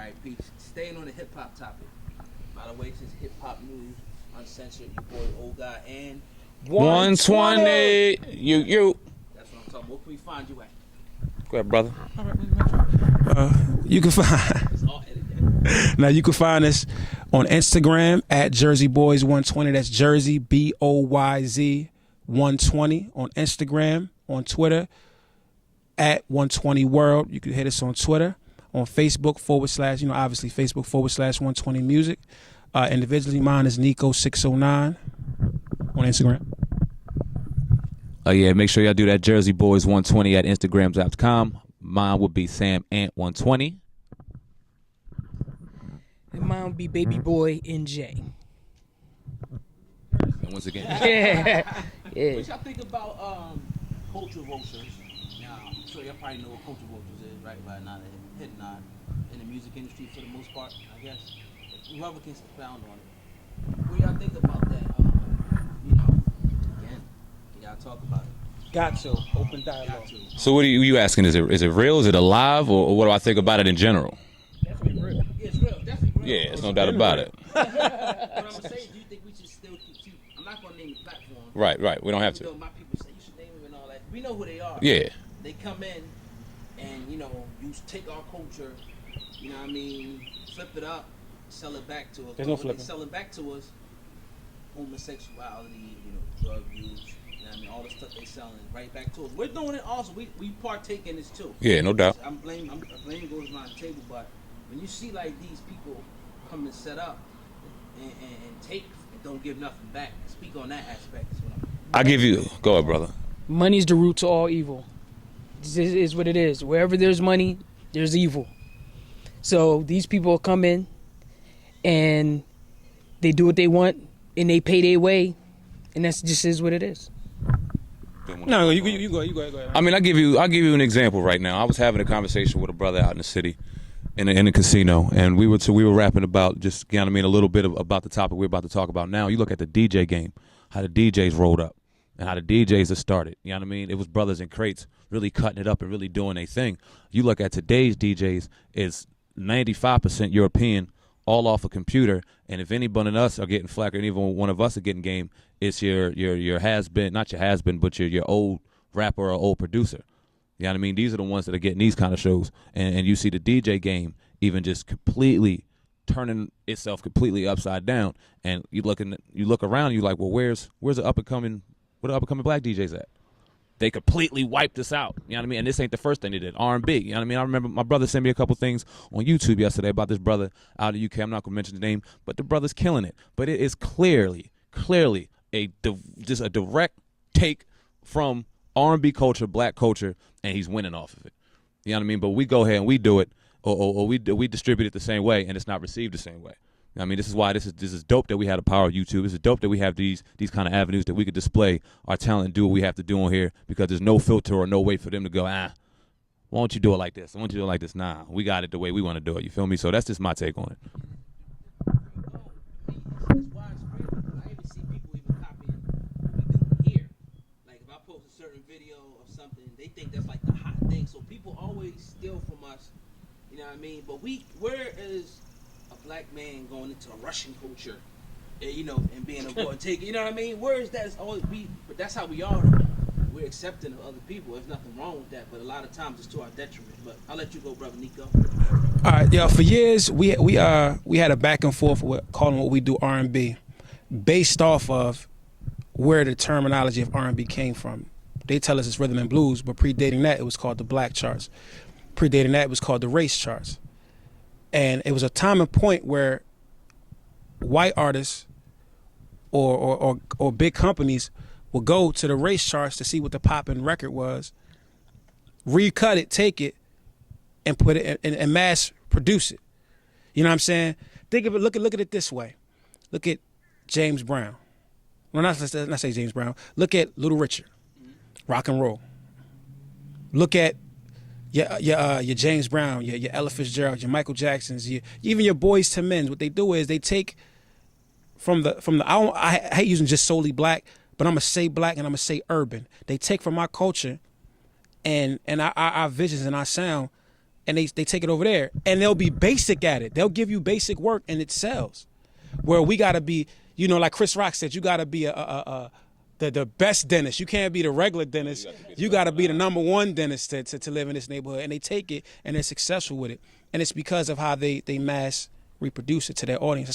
right, peace. Staying on the hip hop topic. By the way, this is hip hop news, uncensored. Your boy, old guy, and 120. You. That's what I'm talking about. Where can we find you at? Go ahead, brother. You can find. It's all edited. Now you can find us on Instagram at JerseyBoys120. That's Jersey BOYZ 120 on Instagram, on Twitter at 120 World. You can hit us on Twitter, on Facebook / obviously Facebook / 120 Music. Individually, mine is Nico609 on Instagram. Yeah, make sure y'all do that. Jersey Boys 120 at Instagram.com. Mine would be Sam Ant 120. And mine would be Baby Boy NJ. And once again, Yeah. What y'all think about culture vultures? Now, I'm sure y'all probably know what culture vultures is, right? But not a hidden nod in the music industry for the most part, I guess. Whoever can expound on it. What y'all think about that? Again, you gotta talk about it. Got to. Open dialogue. Got to. so what are you asking? Is it real? Is it alive? Or what do I think about it in general? Definitely real. Yeah, it's real. Definitely real. Yeah, there's no doubt about it. What I'm gonna say, do you think we should still keep? I'm not gonna name the platform. Right. We don't have Even to. though my people say you should name them and all that. We know who they are. Yeah. They come in and you take our culture, flip it up, sell it back to us. There's no What flipping. they selling back to us, homosexuality, drug use, all the stuff they selling right back to us. We're doing it also. We partake in this too. Yeah, no doubt. I'm blaming goes around the table, but when you see like these people come and set up and take and don't give nothing back, speak on that aspect. Is what I give you. Go ahead, brother. Money's the root to all evil. This is what it is. Wherever there's money, there's evil. So these people come in and they do what they want and they pay their way, and that's just is what it is. No, you go ahead. I mean, I'll give you an example right now. I was having a conversation with a brother out in the city, in a casino, and we were rapping about just a little bit about the topic we're about to talk about now. You look at the DJ game, how the DJs rolled up, and how the DJs have started. You know what I mean? It was brothers in crates really cutting it up and really doing their thing. You look at today's DJs, it's 95% European, all off a computer, and if any one of us are getting flack, or even one of us are getting game, it's your has been, not your has been, but your old rapper or old producer. You know what I mean? These are the ones that are getting these kind of shows, and you see the DJ game even just completely turning itself completely upside down. And you look around, you're like, well, where's the up and coming black DJs at? They completely wiped this out. You know what I mean? And this ain't the first thing they did. R&B. You know what I mean? I remember my brother sent me a couple things on YouTube yesterday about this brother out of the UK. I'm not going to mention the name, but the brother's killing it. But it is clearly just a direct take from R&B culture, black culture, and he's winning off of it. You know what I mean? But we go ahead and we do it, or we distribute it the same way, and it's not received the same way. I mean, this is why this is dope that we have the power of YouTube. This is dope that we have these kind of avenues that we could display our talent and do what we have to do on here, because there's no filter or no way for them to go, why don't you do it like this? Why don't you do it like this? Nah, we got it the way we want to do it. You feel me? So that's just my take on it. It's widespread. I even see people even copying what we do here. Like if I post a certain video of something, they think that's like the hot thing. So people always steal from us. You know what I mean? But where is a black man going into a Russian culture, and being a boy take, you know what I mean? Where is that? It's always but that's how we are. We're accepting of other people. There's nothing wrong with that, but a lot of times it's to our detriment. But I'll let you go, brother Nico. All right, yo. For years, we had a back and forth with calling what we do R&B, based off of where the terminology of R&B came from. They tell us it's rhythm and blues, but predating that, it was called the black charts. Predating that, it was called the race charts. And it was a time and point where white artists or big companies would go to the race charts to see what the poppin' record was, recut it, take it, and put it and mass produce it. You know what I'm saying? Think of it. Look at it this way. Look at James Brown. Well, not say James Brown. Look at Little Richard, rock and roll. Look at your James Brown, your Ella Fitzgerald, your Michael Jacksons, even your Boys to Men. What they do is they take from the I hate using just solely black, but I'm gonna say black and I'm gonna say urban. They take from our culture and our visions and our sound and they take it over there, and they'll be basic at it. They'll give you basic work, and it sells. Where we gotta be, you know, like Chris Rock said, you gotta be the best dentist. You can't be the regular dentist. You gotta be the number one dentist to live in this neighborhood. And they take it and they're successful with it. And it's because of how they mass reproduce it to their audience.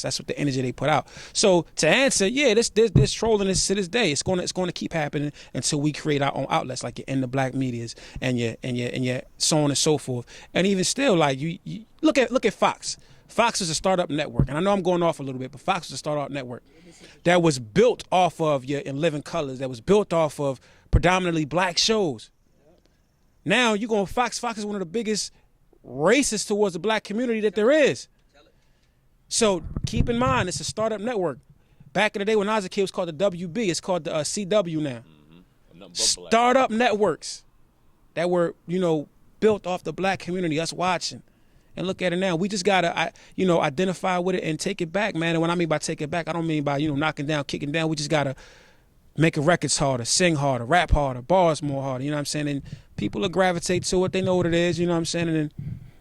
That's what the energy they put out. So to answer, yeah, this trolling is to this day. It's gonna keep happening until we create our own outlets, like your In the Black Medias and your so on and so forth. And even still, like you look at Fox. Fox is a startup network, and I know I'm going off a little bit, but Fox is a startup network that was built off of your In Living Colors, that was built off of predominantly black shows. Now you go on Fox. Fox is one of the biggest racists towards the black community that there is. So keep in mind, it's a startup network. Back in the day when I was a kid, it was called the WB. It's called the CW now. Startup networks that were, you know, built off the black community, us watching. And look at it now. We just gotta, you know, identify with it and take it back, man. And when I mean by take it back, I don't mean by, you know, knocking down, kicking down. We just gotta make the records harder, sing harder, rap harder, bars more harder. You know what I'm saying? And people will gravitate to it. They know what it is. You know what I'm saying? And then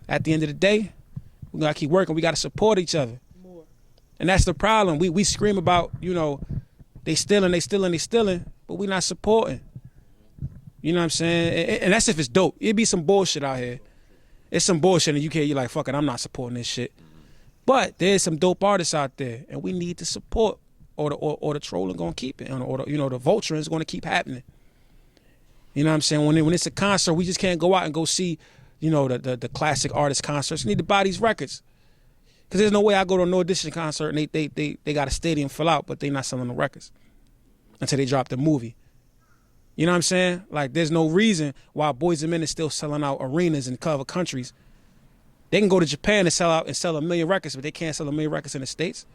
at the end of the day, we gotta keep working. We gotta support each other. More. And that's the problem. We scream about, you know, they stealing, but we not supporting. You know what I'm saying? And that's if it's dope. It'd be some bullshit out here. It's some bullshit in the UK. You're like, fuck it, I'm not supporting this shit. But there's some dope artists out there, and we need to support, or the trolling gonna keep it, or the, you know, the vulturing is gonna keep happening. You know what I'm saying? When it's a concert, we just can't go out and go see, you know, the classic artist concerts. We need to buy these records, because there's no way I go to a No Edition concert and they got a stadium fill out, but they not selling the records until they drop the movie. You know what I'm saying? Like, there's no reason why Boys and Men is still selling out arenas and cover countries. They can go to Japan and sell 1 million records, but they can't sell 1 million records in the States.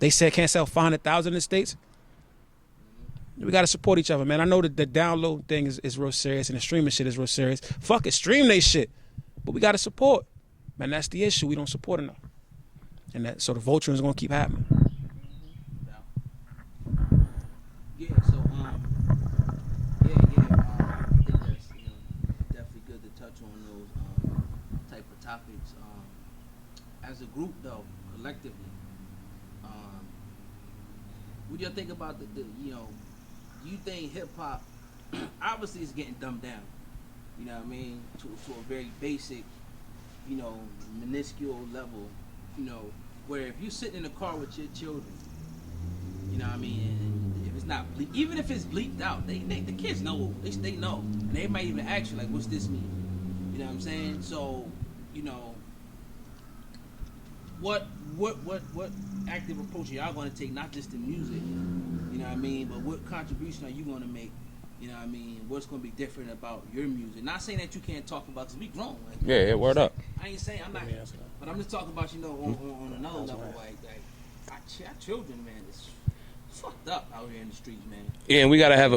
They said can't sell 500,000 in the States. We got to support each other, man. I know that the download thing is real serious and the streaming shit is real serious. Fuck it, stream they shit. But we got to support. Man, that's the issue. We don't support enough. And so the vulturing is going to keep happening. Yeah, so I think that's, you know, definitely good to touch on those type of topics. As a group, though, collectively, what do you think about the you know, do you think hip hop obviously is getting dumbed down? You know what I mean, to a very basic, you know, minuscule level. You know, where if you're sitting in the car with your children, you know what I mean, and if it's not even if it's bleeped out, the kids know, they know, and they might even ask you like, what's this mean? You know what I'm saying? So, you know, what active approach are y'all going to take, not just in music, you know what I mean, but what contribution are you going to make? You know what I mean? What's going to be different about your music? Not saying that you can't talk about, because we grown. Like, Yeah, word up. I ain't saying I'm not, but I'm just talking about, you know, on another level, like our children, man, it's fucked up out here in the streets, man. Yeah, and we gotta have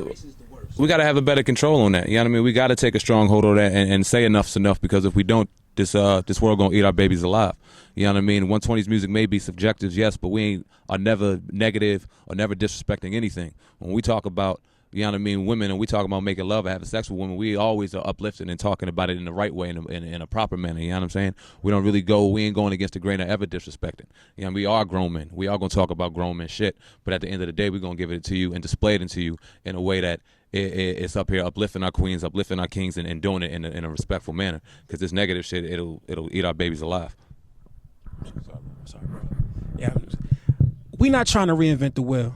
a better control on that. You know what I mean? We gotta take a strong hold on that and say enough's enough, because if we don't, this world gonna eat our babies alive. You know what I mean? 120's music may be subjective, yes, but we are never negative or never disrespecting anything. When we talk about, you know what I mean, women, and we talk about making love or having sex with women, we always are uplifting and talking about it in the right way, in a proper manner. You know what I'm saying? We ain't going against the grain or ever disrespecting. You know, we are grown men. We are going to talk about grown men shit, but at the end of the day, we're going to give it to you and display it to you in a way that it's up here uplifting our queens, uplifting our kings, and doing it in a respectful manner. Because this negative shit, it'll eat our babies alive. Sorry, bro. Yeah, we're not trying to reinvent the wheel.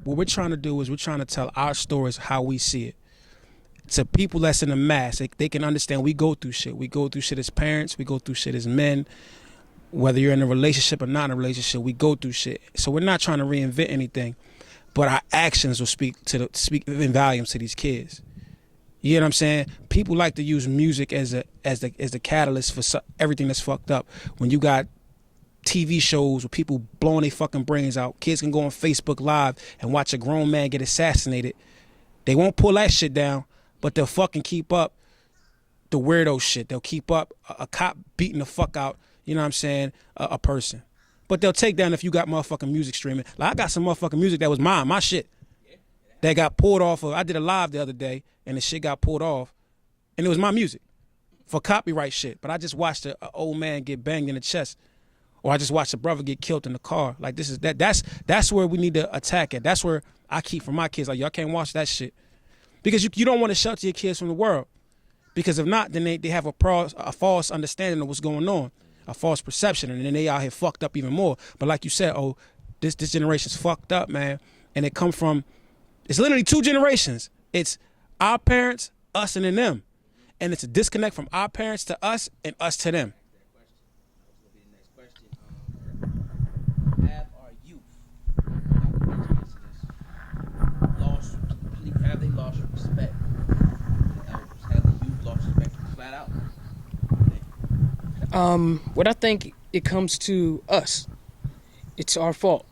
What we're trying to do is we're trying to tell our stories how we see it. To people that's in the mass, they can understand we go through shit. We go through shit as parents. We go through shit as men. Whether you're in a relationship or not in a relationship, we go through shit. So we're not trying to reinvent anything, but our actions will speak in volumes to these kids. You know what I'm saying? People like to use music as the catalyst for everything that's fucked up. When you got TV shows with people blowing their fucking brains out, kids can go on Facebook Live and watch a grown man get assassinated. They won't pull that shit down, but they'll fucking keep up the weirdo shit. They'll keep up a cop beating the fuck out, you know what I'm saying, a person. But they'll take down if you got motherfucking music streaming. Like, I got some motherfucking music that was my shit, that got pulled off of. I did a live the other day, and the shit got pulled off, and it was my music. for copyright shit, but I just watched an old man get banged in the chest, or I just watched a brother get killed in the car. Like that's where we need to attack it. That's where I keep from my kids. Like, y'all can't watch that shit, because you don't want to shelter your kids from the world. Because if not, then they have a false understanding of what's going on, a false perception, and then they out here fucked up even more. But like you said, this generation's fucked up, man, and it come from, it's literally 2 generations. It's our parents, us, and then them, and it's a disconnect from our parents to us and us to them. Have our youth, have they lost respect for the elders? Have the youth lost respect flat out? What I think it comes to us, it's our fault.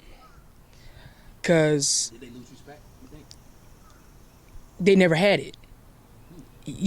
Cause Did they lose respect, you think? they never had it.